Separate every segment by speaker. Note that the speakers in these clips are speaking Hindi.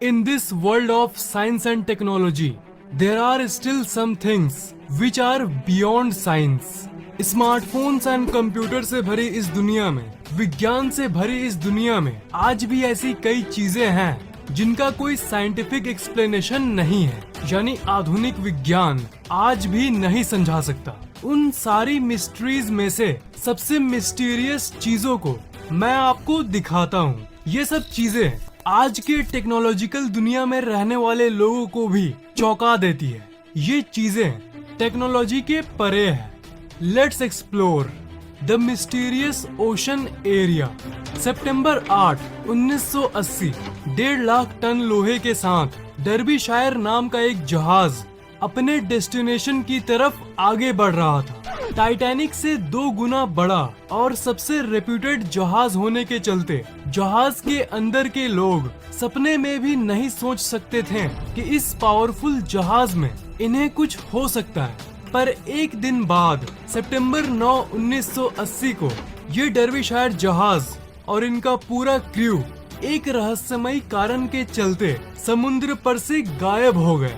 Speaker 1: In this world of science and technology, there are still some things which are beyond science. Smartphones and computer से भरी इस दुनिया में, विज्ञान से भरी इस दुनिया में आज भी ऐसी कई चीजें हैं जिनका कोई साइंटिफिक एक्सप्लेनेशन नहीं है, यानी आधुनिक विज्ञान आज भी नहीं समझा सकता। उन सारी मिस्ट्रीज में से सबसे मिस्टीरियस चीजों को मैं आपको दिखाता हूँ। ये सब चीजें आज के टेक्नोलॉजिकल दुनिया में रहने वाले लोगों को भी चौंका देती है। ये चीजें टेक्नोलॉजी के परे है। Let's explore the mysterious ocean area. सितंबर 8, 1980 1.5 लाख टन लोहे के साथ डर्बीशायर नाम का एक जहाज अपने डेस्टिनेशन की तरफ आगे बढ़ रहा था। टाइटैनिक से 2 गुना बड़ा और सबसे रेप्यूटेड जहाज होने के चलते जहाज के अंदर के लोग सपने में भी नहीं सोच सकते थे कि इस पावरफुल जहाज में इन्हें कुछ हो सकता है। पर एक दिन बाद सितंबर 9, 1980 को ये डर्बीशायर जहाज और इनका पूरा क्रू एक रहस्यमयी कारण के चलते समुद्र पर से गायब हो गए।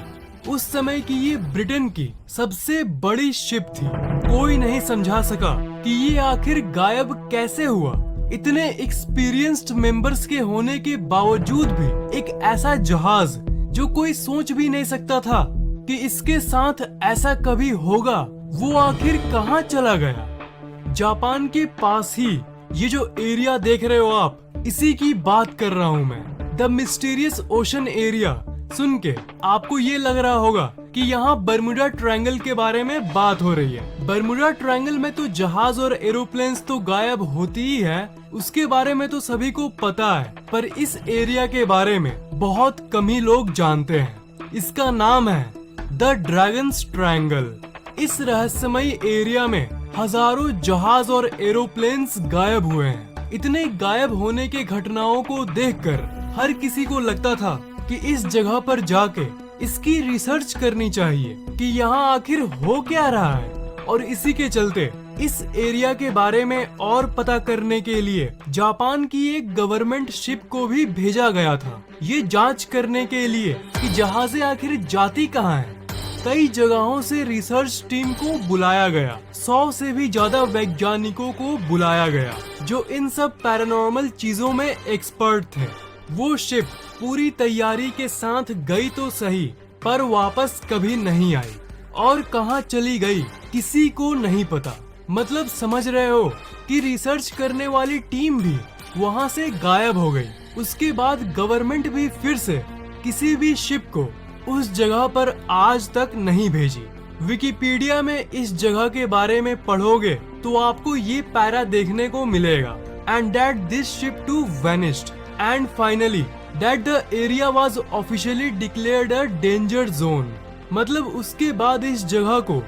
Speaker 1: उस समय की ये ब्रिटेन की सबसे बड़ी शिप थी। कोई नहीं समझा सका कि ये आखिर गायब कैसे हुआ। इतने एक्सपीरियंस्ड मेंबर्स के होने के बावजूद भी एक ऐसा जहाज जो कोई सोच भी नहीं सकता था कि इसके साथ ऐसा कभी होगा, वो आखिर कहाँ चला गया। जापान के पास ही ये जो एरिया देख रहे हो आप, इसी की बात कर रहा हूँ मैं। द मिस्टीरियस ओशन एरिया सुन के आपको ये लग रहा होगा कि यहाँ बर्मुडा ट्रायंगल के बारे में बात हो रही है। बर्मुडा ट्रायंगल में तो जहाज और एरोप्लेन्स तो गायब होती ही है, उसके बारे में तो सभी को पता है। पर इस एरिया के बारे में बहुत कम ही लोग जानते हैं। इसका नाम है द ड्रैगन्स ट्रायंगल। इस रहस्यमयी एरिया में हजारों जहाज और एरोप्लेन्स गायब हुए हैं। इतने गायब होने के घटनाओं को देखकर हर किसी को लगता था कि इस जगह पर जाके इसकी रिसर्च करनी चाहिए कि यहाँ आखिर हो क्या रहा है। और इसी के चलते इस एरिया के बारे में और पता करने के लिए जापान की एक गवर्नमेंट शिप को भी भेजा गया था, ये जांच करने के लिए कि जहाजें आखिर जाती कहाँ हैं। कई जगहों से रिसर्च टीम को बुलाया गया, 100 से भी ज्यादा वैज्ञानिकों को बुलाया गया जो इन सब पैरानॉर्मल चीजों में एक्सपर्ट थे। वो शिप पूरी तैयारी के साथ गई तो सही, पर वापस कभी नहीं आई और कहाँ चली गई किसी को नहीं पता। मतलब समझ रहे हो कि रिसर्च करने वाली टीम भी वहाँ से गायब हो गई। उसके बाद गवर्नमेंट भी फिर से किसी भी शिप को उस जगह पर आज तक नहीं भेजी। विकिपीडिया में इस जगह के बारे में पढ़ोगे तो आपको ये पैरा देखने को मिलेगा। And that this ship too vanished and finally that the area was officially declared a danger zone। मतलब उसके बाद इस जगह को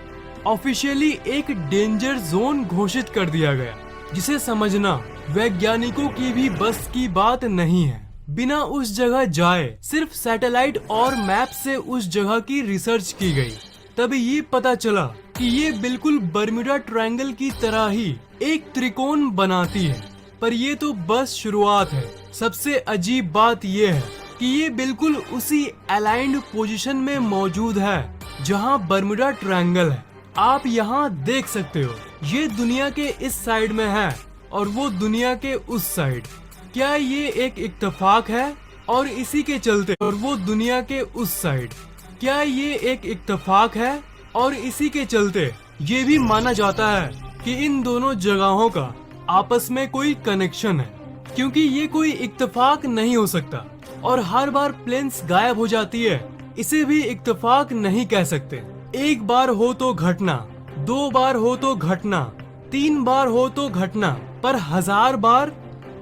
Speaker 1: ऑफिशियली एक डेंजर जोन घोषित कर दिया गया, जिसे समझना वैज्ञानिकों की भी बस की बात नहीं है। बिना उस जगह जाए सिर्फ सैटेलाइट और मैप से उस जगह की रिसर्च की गई। तभी ये पता चला कि ये बिल्कुल बर्मुडा ट्रायंगल की तरह ही एक त्रिकोण बनाती है। पर ये तो बस शुरुआत है। सबसे अजीब बात ये है कि ये बिल्कुल उसी अलाइंड पोजीशन में मौजूद है जहां बर्मुडा ट्रायंगल है। आप यहाँ देख सकते हो, ये दुनिया के इस साइड में है और वो दुनिया के उस साइड। क्या ये एक इत्तेफाक है? और इसी के चलते और वो दुनिया के उस साइड। क्या ये एक इत्तेफाक है? और इसी के चलते ये भी माना जाता है कि इन दोनों जगहों का आपस में कोई कनेक्शन है, क्योंकि ये कोई इत्तेफाक नहीं हो सकता। और हर बार प्लेन्स गायब हो जाती है, इसे भी इत्तेफाक नहीं कह सकते। एक बार हो तो घटना, 2 बार हो तो घटना, 3 बार हो तो घटना, पर 1000 बार?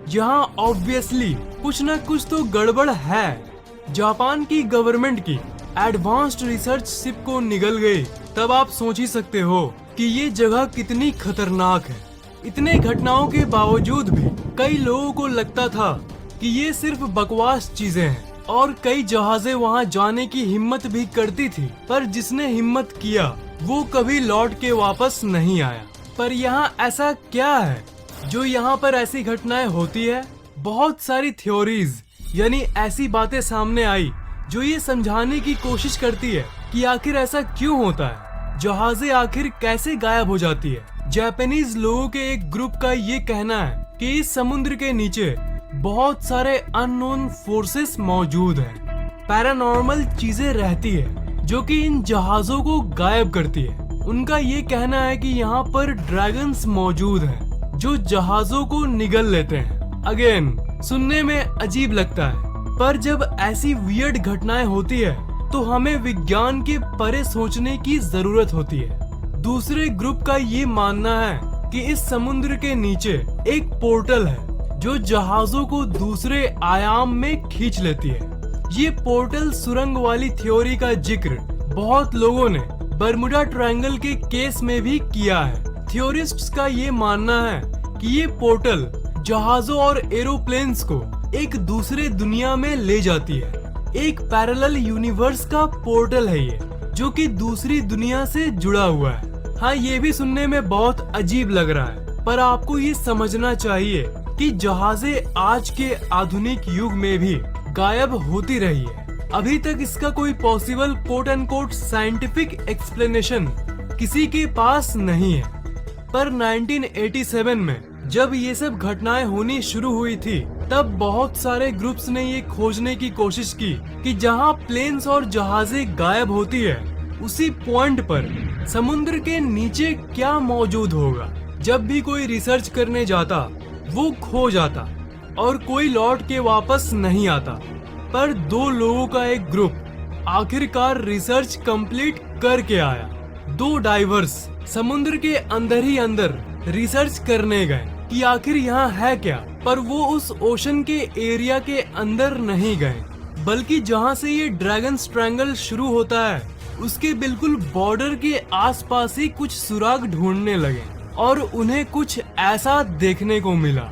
Speaker 1: यहाँ ऑब्वियसली कुछ न कुछ तो गड़बड़ है। जापान की गवर्नमेंट की एडवांस्ड रिसर्च शिप को निगल गई, तब आप सोच ही सकते हो कि ये जगह कितनी खतरनाक है। इतने घटनाओं के बावजूद भी कई लोगों को लगता था कि ये सिर्फ बकवास चीजें हैं और कई जहाजें वहां जाने की हिम्मत भी करती थी, पर जिसने हिम्मत किया वो कभी लौट के वापस नहीं आया। पर यहाँ ऐसा क्या है जो यहाँ पर ऐसी घटनाएं होती है? बहुत सारी थ्योरीज यानी ऐसी बातें सामने आई जो ये समझाने की कोशिश करती है कि आखिर ऐसा क्यों होता है, जहाजें आखिर कैसे गायब हो जाती है। जापानीज लोगों के एक ग्रुप का ये कहना है कि इस समुद्र के नीचे बहुत सारे अननोन फोर्सेस मौजूद हैं। पैरानॉर्मल चीजें रहती है जो कि इन जहाजों को गायब करती है। उनका ये कहना है कि यहाँ पर ड्रैगन्स मौजूद हैं जो जहाजों को निगल लेते हैं। अगेन सुनने में अजीब लगता है, पर जब ऐसी वियर्ड घटनाएं होती है तो हमें विज्ञान के परे सोचने की जरूरत होती है। दूसरे ग्रुप का ये मानना है कि इस समुद्र के नीचे एक पोर्टल है जो जहाजों को दूसरे आयाम में खींच लेती है। ये पोर्टल सुरंग वाली थ्योरी का जिक्र बहुत लोगों ने बर्मुडा ट्रायंगल के केस में भी किया है। थ्योरिस्ट्स का ये मानना है कि ये पोर्टल जहाजों और एरोप्लेन्स को एक दूसरे दुनिया में ले जाती है। एक पैरेलल यूनिवर्स का पोर्टल है ये, जो कि दूसरी दुनिया से जुड़ा हुआ है। हाँ, ये भी सुनने में बहुत अजीब लग रहा है, पर आपको ये समझना चाहिए कि जहाजें आज के आधुनिक युग में भी गायब होती रही है। अभी तक इसका कोई possible quote end quote scientific explanation किसी के पास नहीं है। पर 1987 में जब ये सब घटनाएं होनी शुरू हुई थी, तब बहुत सारे ग्रुप्स ने ये खोजने की कोशिश की कि जहां प्लेन्स और जहाजें गायब होती है, उसी पॉइंट पर समुद्र के नीचे क्या मौजूद होगा। जब भी कोई रिसर्च करने जाता, वो खो जाता और कोई लौट के वापस नहीं आता। पर दो लोगों का एक ग्रुप आखिरकार रिसर्च कंप्लीट करके आया। दो डाइवर्स समुद्र के अंदर ही अंदर रिसर्च करने गए कि आखिर यहाँ है क्या, पर वो उस ओशन के एरिया के अंदर नहीं गए, बल्कि जहाँ से ये ड्रैगन्स ट्रायंगल शुरू होता है उसके बिल्कुल बॉर्डर के आसपास ही कुछ सुराग ढूंढने लगे और उन्हें कुछ ऐसा देखने को मिला।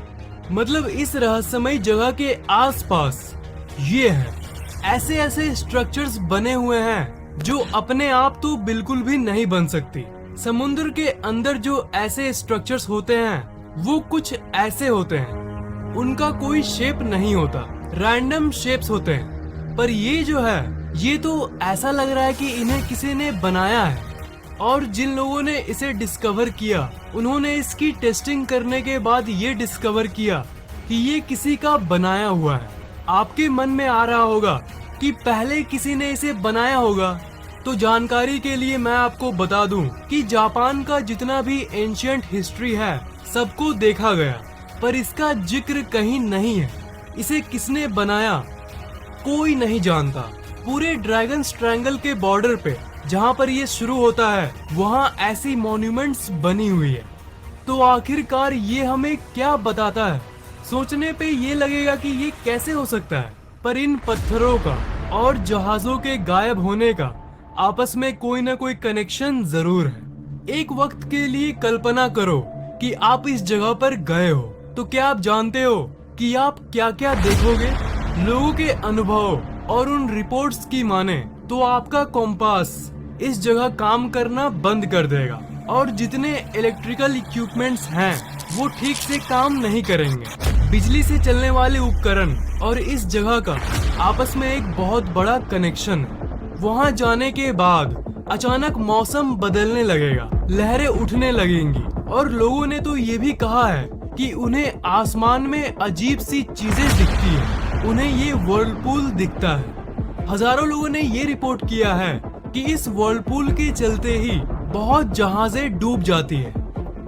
Speaker 1: मतलब इस रहस्यमय जगह के आसपास ये है, ऐसे ऐसे स्ट्रक्चर्स बने हुए हैं जो अपने आप तो बिल्कुल भी नहीं बन सकती। समुद्र के अंदर जो ऐसे स्ट्रक्चर्स होते हैं वो कुछ ऐसे होते हैं, उनका कोई शेप नहीं होता, रैंडम शेप्स होते हैं। पर ये जो है, ये तो ऐसा लग रहा है कि इन्हें किसी ने बनाया है। और जिन लोगों ने इसे डिस्कवर किया, उन्होंने इसकी टेस्टिंग करने के बाद ये डिस्कवर किया कि ये किसी का बनाया हुआ है। आपके मन में आ रहा होगा कि पहले किसी ने इसे बनाया होगा, तो जानकारी के लिए मैं आपको बता दूं कि जापान का जितना भी एंशिएंट हिस्ट्री है सबको देखा गया, पर इसका जिक्र कहीं नहीं है। इसे किसने बनाया कोई नहीं जानता। पूरे ड्रैगन्स ट्रायंगल के बॉर्डर पे जहाँ पर ये शुरू होता है, वहाँ ऐसी मॉन्यूमेंट्स बनी हुई है। तो आखिरकार ये हमें क्या बताता है? सोचने पे ये लगेगा कि ये कैसे हो सकता है, पर इन पत्थरों का और जहाजों के गायब होने का आपस में कोई ना कोई कनेक्शन जरूर है। एक वक्त के लिए कल्पना करो कि आप इस जगह पर गए हो, तो क्या आप जानते हो कि आप क्या क्या देखोगे? लोगों के अनुभव और उन रिपोर्ट्स की माने तो आपका कॉम्पास इस जगह काम करना बंद कर देगा और जितने इलेक्ट्रिकल इक्विपमेंट्स हैं वो ठीक से काम नहीं करेंगे। बिजली से चलने वाले उपकरण और इस जगह का आपस में एक बहुत बड़ा कनेक्शन है। वहाँ जाने के बाद अचानक मौसम बदलने लगेगा, लहरें उठने लगेंगी और लोगों ने तो ये भी कहा है कि उन्हें आसमान में अजीब सी चीजें दिखती है। उन्हें ये वर्लपूल दिखता है। हजारों लोगों ने ये रिपोर्ट किया है कि इस वर्लपूल के चलते ही बहुत जहाजें डूब जाती है।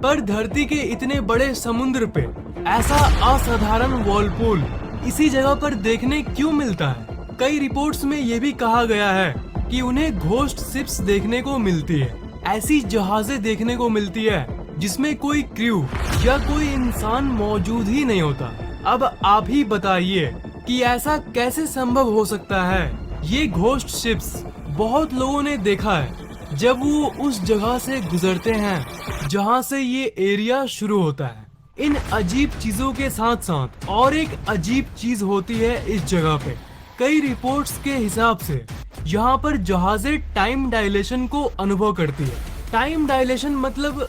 Speaker 1: पर धरती के इतने बड़े समुद्र पे ऐसा असाधारण वर्लपूल इसी जगह पर देखने क्यों मिलता है? कई रिपोर्ट्स में ये भी कहा गया है कि उन्हें घोस्ट शिप्स देखने को मिलती है। ऐसी जहाजें देखने को मिलती है जिसमें कोई क्रू या कोई इंसान मौजूद ही नहीं होता। अब आप ही बताइए कि ऐसा कैसे संभव हो सकता है? ये घोस्ट शिप्स बहुत लोगों ने देखा है जब वो उस जगह से गुजरते हैं जहां से ये एरिया शुरू होता है। इन अजीब चीजों के साथ साथ और एक अजीब चीज होती है इस जगह पे। कई रिपोर्ट्स के हिसाब से यहाँ पर जहाजें टाइम डायलेशन को अनुभव करती है। टाइम डायलेशन मतलब,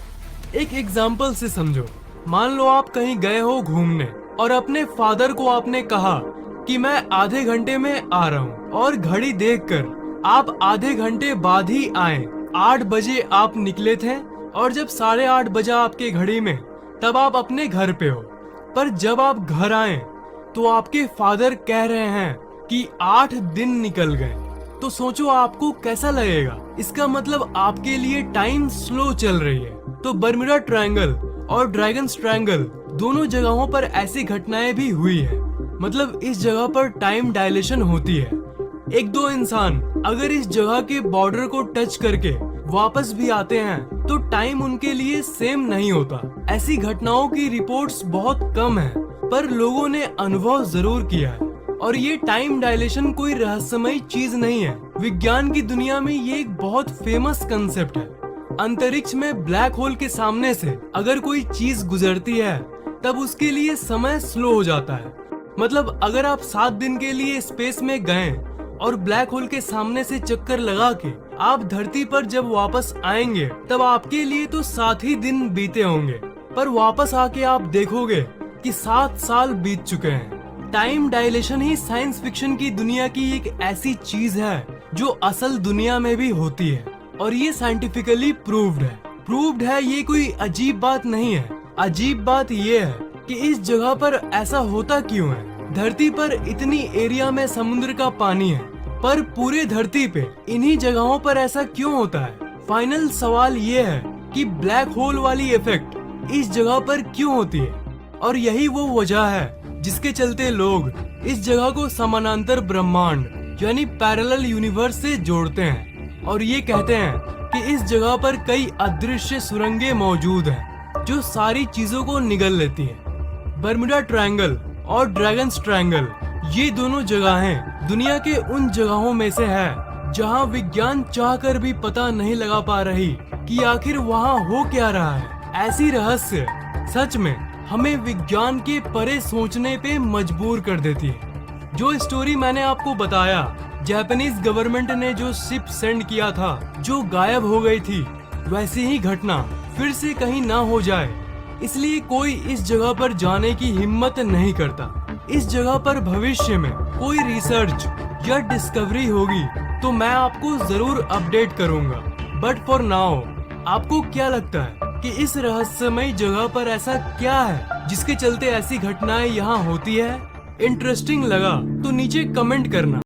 Speaker 1: एक एग्जाम्पल से समझो। मान लो आप कहीं गए हो घूमने और अपने फादर को आपने कहा कि मैं आधे घंटे में आ रहा हूँ और घड़ी देखकर आप आधे घंटे बाद ही आए। 8 बजे आप निकले थे और जब 8:30 बजा आपके घड़ी में तब आप अपने घर पे हो। पर जब आप घर आए तो आपके फादर कह रहे हैं कि 8 दिन निकल गए। तो सोचो आपको कैसा लगेगा। इसका मतलब आपके लिए टाइम स्लो चल रही है। तो बर्मुडा ट्रायंगल और ड्रैगन्स ट्रायंगल दोनों जगहों पर ऐसी घटनाएं भी हुई है। मतलब इस जगह पर टाइम डायलेशन होती है। एक दो इंसान अगर इस जगह के बॉर्डर को टच करके वापस भी आते हैं तो टाइम उनके लिए सेम नहीं होता। ऐसी घटनाओं की रिपोर्ट्स बहुत कम है, पर लोगों ने अनुभव जरूर किया है। और ये टाइम डायलेशन कोई रहस्यमयी चीज नहीं है। विज्ञान की दुनिया में ये एक बहुत फेमस कंसेप्ट है। अंतरिक्ष में ब्लैक होल के सामने से अगर कोई चीज गुजरती है तब उसके लिए समय स्लो हो जाता है। मतलब अगर आप 7 दिन के लिए स्पेस में गए और ब्लैक होल के सामने से चक्कर लगा के आप धरती पर जब वापस आएंगे तब आपके लिए तो 7 ही दिन बीते होंगे, पर वापस आके आप देखोगे कि 7 साल बीत चुके हैं। टाइम डायलेशन ही साइंस फिक्शन की दुनिया की एक ऐसी चीज है जो असल दुनिया में भी होती है और ये साइंटिफिकली प्रूव्ड है। ये कोई अजीब बात नहीं है। अजीब बात ये है कि इस जगह पर ऐसा होता क्यों है। धरती पर इतनी एरिया में समुद्र का पानी है, पर पूरे धरती पे इन्हीं जगहों पर ऐसा क्यों होता है। फाइनल सवाल ये है कि ब्लैक होल वाली इफेक्ट इस जगह पर क्यों होती है। और यही वो वजह है जिसके चलते लोग इस जगह को समानांतर ब्रह्मांड यानी पैरेलल यूनिवर्स से जोड़ते हैं और ये कहते हैं कि इस जगह पर कई अदृश्य सुरंगें मौजूद हैं जो सारी चीजों को निगल लेती है। बर्मुडा ट्रायंगल और ड्रैगन्स ट्रायंगल ये दोनों जगहें दुनिया के उन जगहों में से है जहां विज्ञान चाहकर भी पता नहीं लगा पा रही कि आखिर वहां हो क्या रहा है। ऐसी रहस्य सच में हमें विज्ञान के परे सोचने पे मजबूर कर देती है। जो स्टोरी मैंने आपको बताया, जापानीज गवर्नमेंट ने जो शिप सेंड किया था जो गायब हो गई थी, वैसी ही घटना फिर से कहीं ना हो जाए, इसलिए कोई इस जगह पर जाने की हिम्मत नहीं करता। इस जगह पर भविष्य में कोई रिसर्च या डिस्कवरी होगी तो मैं आपको जरूर अपडेट करूंगा। बट फॉर नाउ आपको क्या लगता है कि इस रहस्यमयी जगह पर ऐसा क्या है जिसके चलते ऐसी घटनाएं यहाँ होती है? इंटरेस्टिंग लगा तो नीचे कमेंट करना।